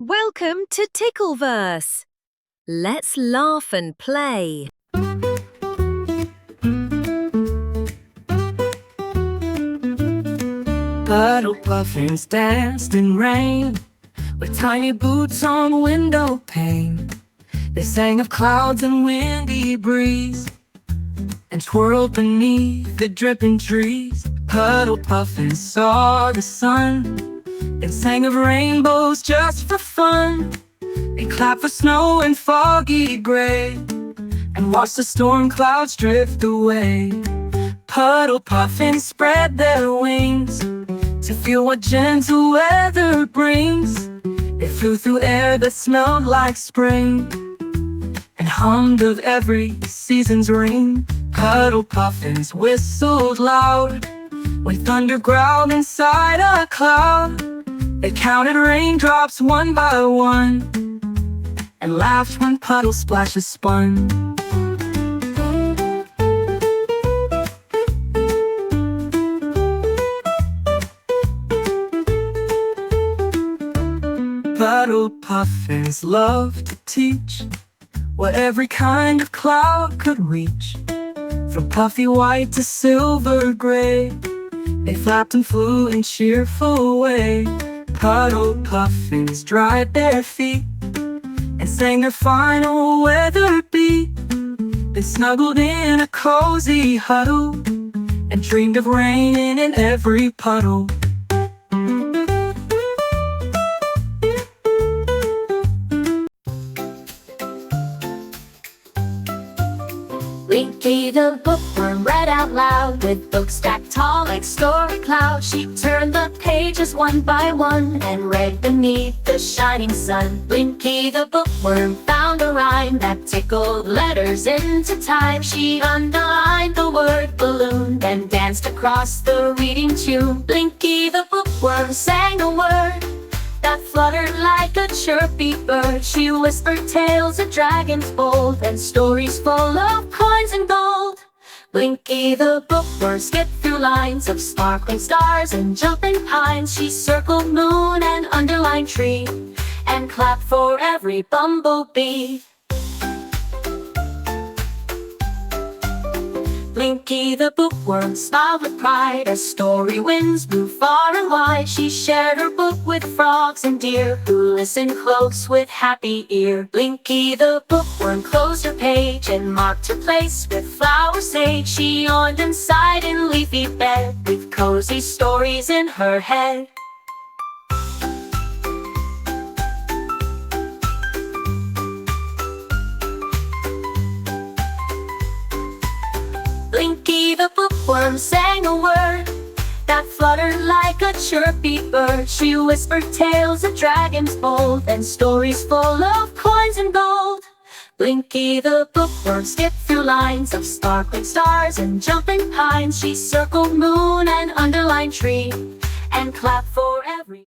Welcome to Tickleverse. Let's laugh and play. Puddle Puffins danced in rain with tiny boots on window pane. They sang of clouds and windy breeze and twirled beneath the dripping trees. Puddle Puffins saw the sun and sang of rainbows just for fun. They clapped for snow and foggy gray and watched the storm clouds drift away. Puddle Puffins spread their wings to feel what gentle weather brings. They flew through air that smelled like spring and hummed of every season's ring. Puddle Puffins whistled loud when thunder growled inside a cloud. They counted raindrops one by one and laughed when puddle splashes spun. Puddle Puffins love to teach what every kind of cloud could reach. From puffy white to silver gray, they flapped and flew in cheerful way. Puddle Puffins dried their feet and sang their final weather beat. They snuggled in a cozy huddle and dreamed of rain in every puddle. Blinky the bookworm read out loud with books stacked tall like stormy clouds. She turned the pages one by one and read beneath the shining sun. Blinky the bookworm found a rhyme that tickled letters into time. She underlined the word balloon, then danced across the reading tune. Blinky the bookworm sang a word that fluttered like a chirpy bird. She whispered tales of dragons bold and stories full of coins and gold. Blinky the bookworm skipped through lines of sparkling stars and jumping pines. She circled moon and underlined tree and clapped for every bumblebee. Blinky the bookworm smiled with pride as story winds blew far and wide. She shared her book with frogs and deer who listened close with happy ear. Blinky the bookworm closed her page and marked her place with flower sage. She yawned and sighed in leafy bed with cozy stories in her head. Blinky the bookworm sang a word that fluttered like a chirpy bird. She whispered tales of dragons bold and stories full of coins and gold. Blinky the bookworm skipped through lines of sparkling stars and jumping pines. She circled moon and underlined tree and clapped for every.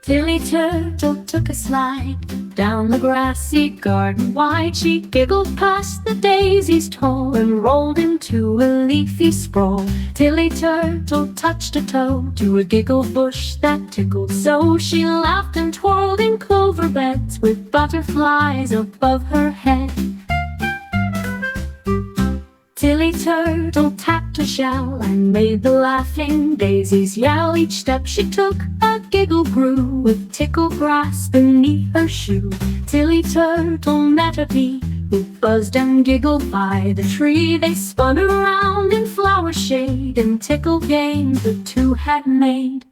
Tilly Turtle took a slide down the grassy garden wide. She giggled past the daisies tall and rolled into a leafy sprawl. Tilly Turtle touched a toe to a giggle bush that tickled so. She laughed and twirled in clover beds with butterflies above her head. Tilly Turtle tapped a shell and made the laughing daisies yell. Each step she took, a giggle grew with tickle grass beneath her shoe. Tilly Turtle met a bee who buzzed and giggled by the tree. They spun around in flower shade and tickle games the two had made.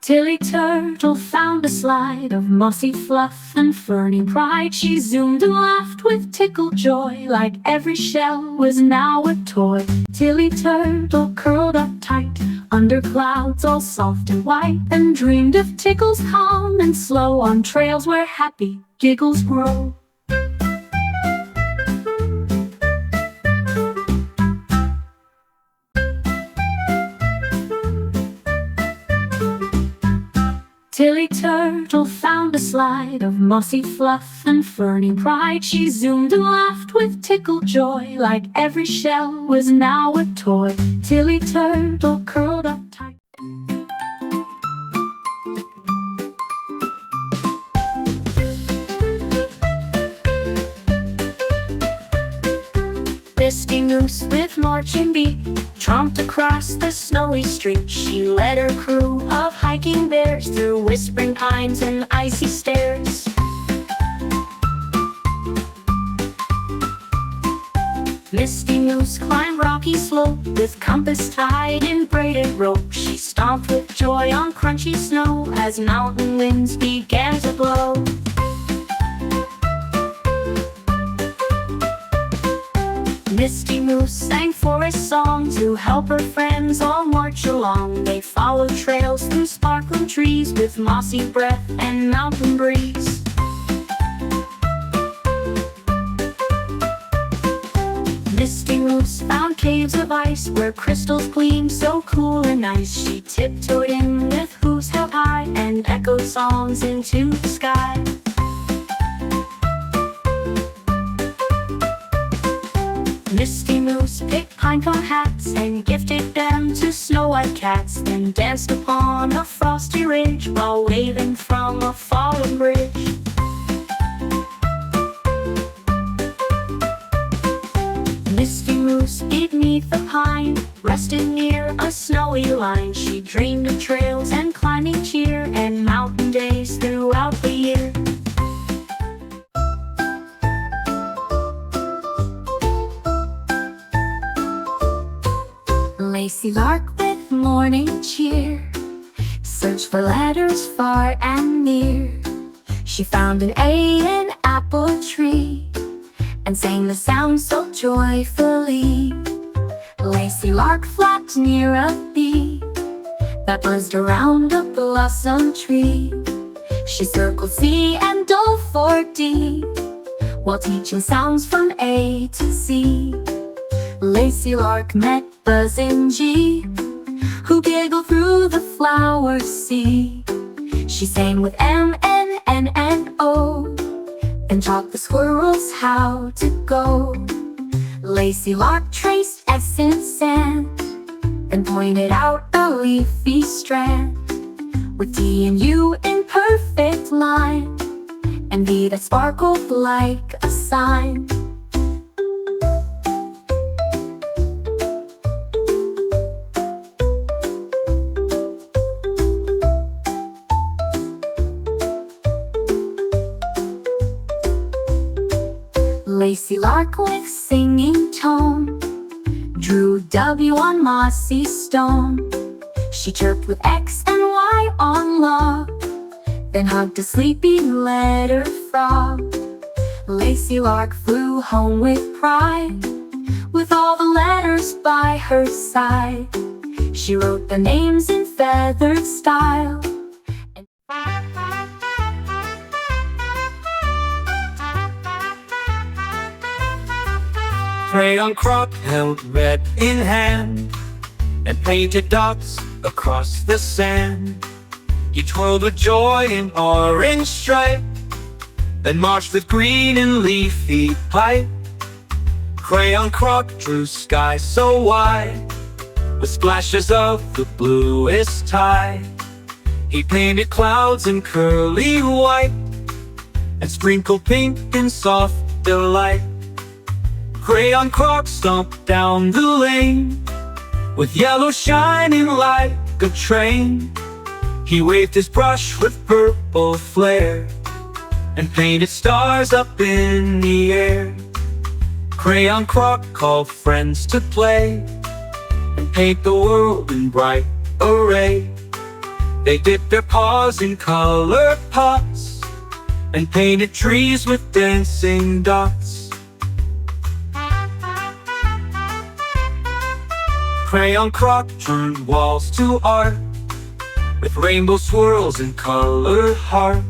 Tilly Turtle found a slide of mossy fluff and ferny pride. She zoomed and laughed with tickled joy, like every shell was now a toy. Tilly Turtle curled up tight under clouds all soft and white and dreamed of tickles calm and slow on trails where happy giggles grow. Tilly Turtle found a slide of mossy fluff and ferny pride. She zoomed and laughed with tickled joy, like every shell was now a toy. Tilly Turtle curled up tight. Misty Moose with marching beat tromped across the snowy street. She led her crew of hiking bears through whispering pines and icy stairs. Misty Moose climbed rocky slope with compass tied in braided rope. She stomped with joy on crunchy snow as mountain winds began to blow. Misty Moose sang forest songs to help her friends all march along. They followed trails through sparkling trees with mossy breath and mountain breeze. Misty Moose found caves of ice where crystals gleamed so cool and nice. She tiptoed in with hooves held high and echoed songs into the sky. Misty Moose picked pine cone hats and gifted them to snow-white cats, then danced upon a frosty ridge while waving from a fallen bridge. Misty Moose beneath the pine rested near a snowy line. She dreamed of trails and climbing cheer and mountain days throughout the year. Lacy Lark with morning cheer searched for letters far and near. She found an A in apple tree and sang the sound so joyfully. Lacy Lark flapped near a bee that buzzed around a blossom tree. She circled C and dove for D while teaching sounds from A to Z. Lacy Lark met Buzz in G, who giggled through the flower sea. She sang with M, N, N, and O, and taught the squirrels how to go. Lacy Lark traced S in sand, and pointed out a leafy strand, with T and U in perfect line, and V that sparkled like a sign. Lacy Lark with singing tone drew W on mossy stone. She chirped with X and Y on log, then hugged a sleepy letter frog. Lacy Lark flew home with pride, with all the letters by her side. She wrote the names in feathered style. Crayon Croc held red in hand and painted dots across the sand. He twirled with joy in orange stripe, then marched with green and leafy pipe. Crayon Croc drew sky so wide, with splashes of the bluest tide. He painted clouds in curly white, and sprinkled pink in soft delight. Crayon Croc stomped down the lane, with yellow shining like a train. He waved his brush with purple flare, and painted stars up in the air. Crayon Croc called friends to play, and paint the world in bright array. They dipped their paws in colored pots, and painted trees with dancing dots. Crayon Croc turned walls to art, with rainbow swirls and colored heart.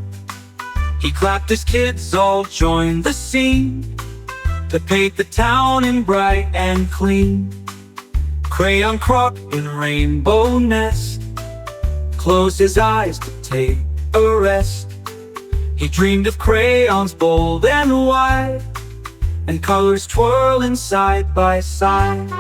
He clapped as kids all joined the scene, to paint the town in bright and clean. Crayon Croc in rainbow nest closed his eyes to take a rest. He dreamed of crayons bold and wide, and colors twirling side by side.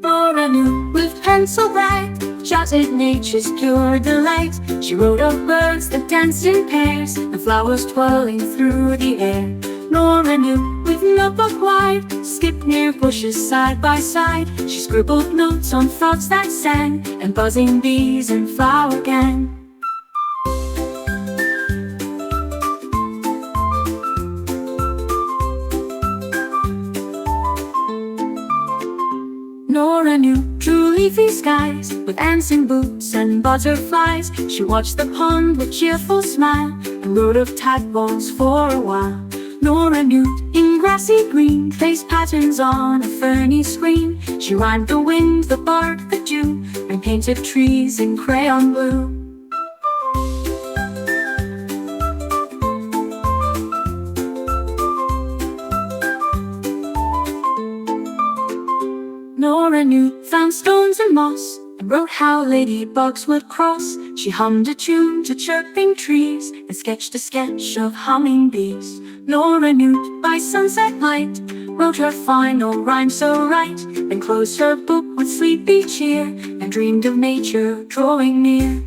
Nora knew with pencil bright, jotted nature's pure delight. She wrote of birds that danced in pairs, and flowers twirling through the air. Nora knew with notebook wide, skipped near bushes side by side. She scribbled notes on frogs that sang, and buzzing bees and flower gang. Nora knew true leafy skies, with ants in boots and butterflies. She watched the pond with cheerful smile, and wrote of tadpoles for a while. Nora knew in grassy green, traced patterns on a ferny screen. She rhymed the wind, the bark, the dew, and painted trees in crayon blue. Nora knew found stones and moss, and wrote how ladybugs would cross. She hummed a tune to chirping trees, and sketched a sketch of humming bees. Nora knew by sunset light, wrote her final rhyme so right, then closed her book with sleepy cheer, and dreamed of nature drawing near.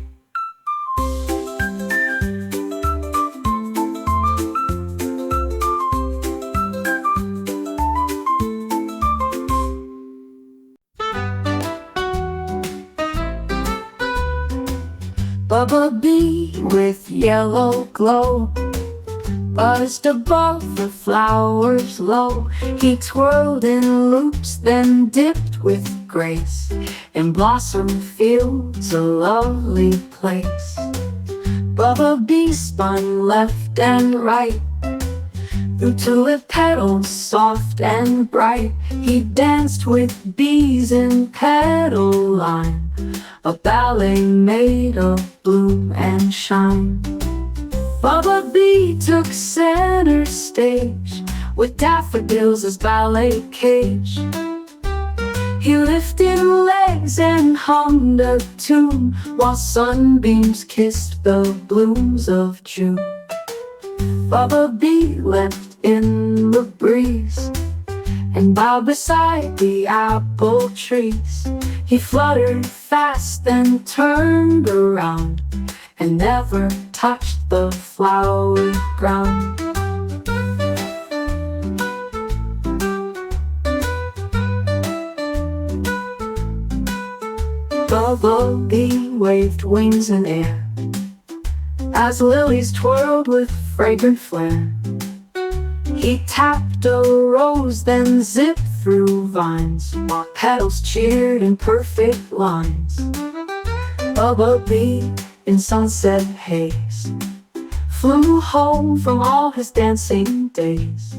Bumblebee with yellow glow buzzed above the flowers low. He twirled in loops, then dipped with grace in blossom fields, a lovely place. Bumblebee spun left and right through tulip petals soft and bright. He danced with bees in petal line, a ballet made of bloom and shine. Bumblebee took center stage, with daffodils as ballet cage. He lifted legs and hummed a tune, while sunbeams kissed the blooms of June. Bumblebee leapt in the breeze, and bowed beside the apple trees. He fluttered fast, then turned around, and never touched the flowery ground. Bumblebee waved wings in air, as lilies twirled with fragrant flare. He tapped a rose, then zipped through vines, while petals cheered in perfect lines. Bumblebee in sunset haze flew home from all his dancing days.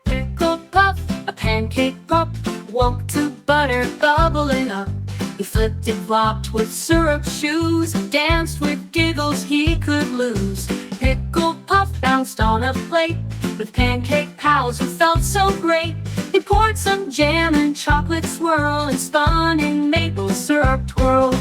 Pickle puff, a pancake pup, woke to butter bubbling up. He flipped and flopped with syrup shoes, danced with giggles he could lose. Pickle puff bounced on a plate with pancake pals who felt so great. He poured some jam and chocolate swirl, and spun in maple syrup twirl.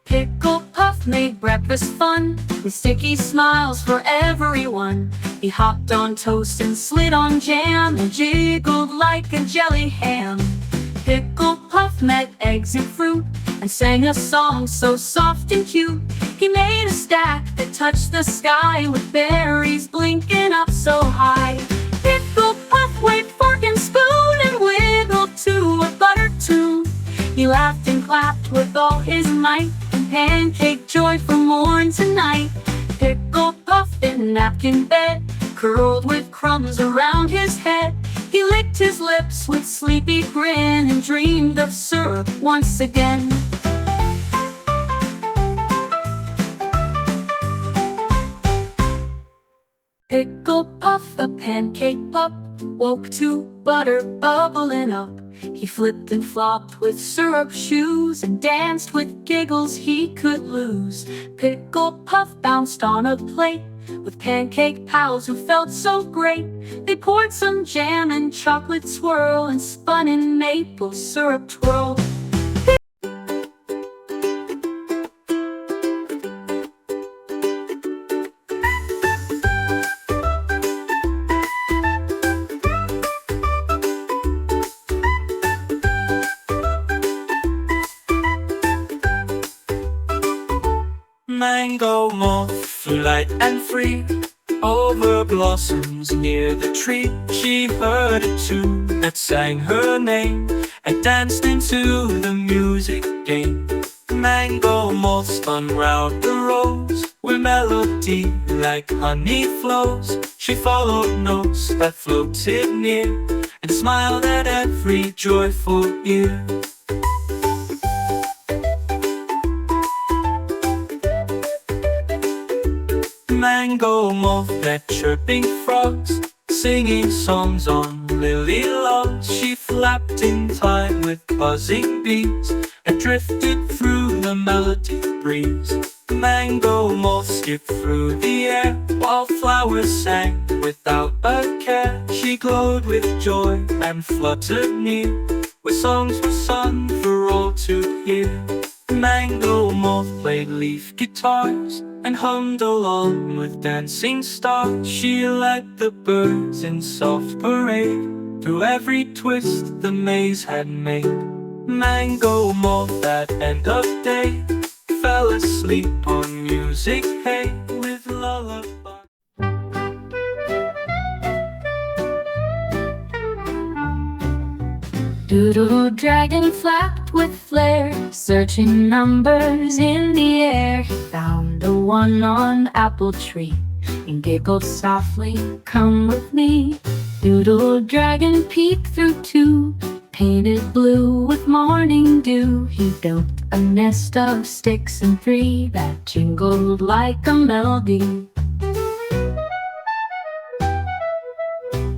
Pickle puff made breakfast fun, with sticky smiles for everyone. He hopped on toast and slid on jam, and jiggled like a jelly ham. Pickle puff met eggs and fruit, and sang a song so soft and cute. He made a stack that touched the sky, with berries blinking up so high. Pickle puff waved fork and spoon, and wiggled to a butter tune. He laughed and clapped with all his might, and pancake joy from morn to night. Pickle puff in a napkin bed, curled with crumbs around his head. He licked his lips with sleepy grin, and dreamed of syrup once again. Pickle Puff, a pancake pup, woke to butter bubbling up. He flipped and flopped with syrup shoes and danced with giggles he could lose. Pickle Puff bounced on a plate with pancake pals who felt so great. They poured some jam and chocolate swirl and spun in maple syrup twirl. Mango moth flew light and free over blossoms near the tree. She heard a tune that sang her name and danced into the music game. Mango moth spun round the rose where melody like honey flows. She followed notes that floated near and smiled at every joyful ear. Mango moth met chirping frogs, singing songs on lily logs. She flapped in time with buzzing bees and drifted through the melody breeze. Mango moth skipped through the air while flowers sang without a care. She glowed with joy and fluttered near with songs for sun for all to hear. Mango moth played leaf guitars and hummed along with dancing stars. She led the birds in soft parade through every twist the maze had made. Mango moth at end of day fell asleep on music hay with lullaby. Doodle dragon flapped with flair, searching numbers in the air. He found a 1 on apple tree and giggled softly, "Come with me." Doodle dragon peeked through 2, painted blue with morning dew. He built a nest of sticks and 3 that jingled like a melody.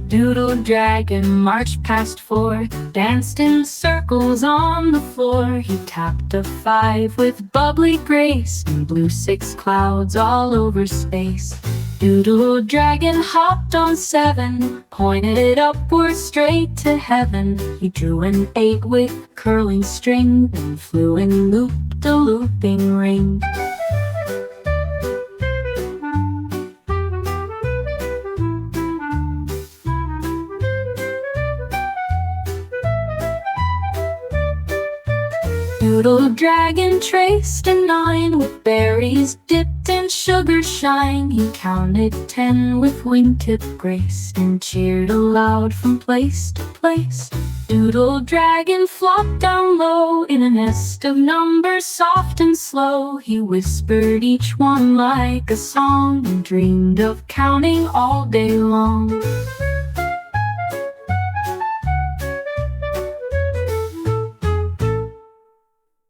Doodle dragon marched past 4, danced in circles on the floor. He tapped a 5 with bubbly grace and blew 6 clouds all over space. Doodle dragon hopped on 7, pointed upward straight to heaven. He drew an 8 with curling string and flew and looped a looping ring. Doodle dragon traced a 9 with berries dipped in sugar shine. He counted 10 with wingtip grace and cheered aloud from place to place. Doodle dragon flopped down low in a nest of numbers soft and slow. He whispered each one like a song and dreamed of counting all day long.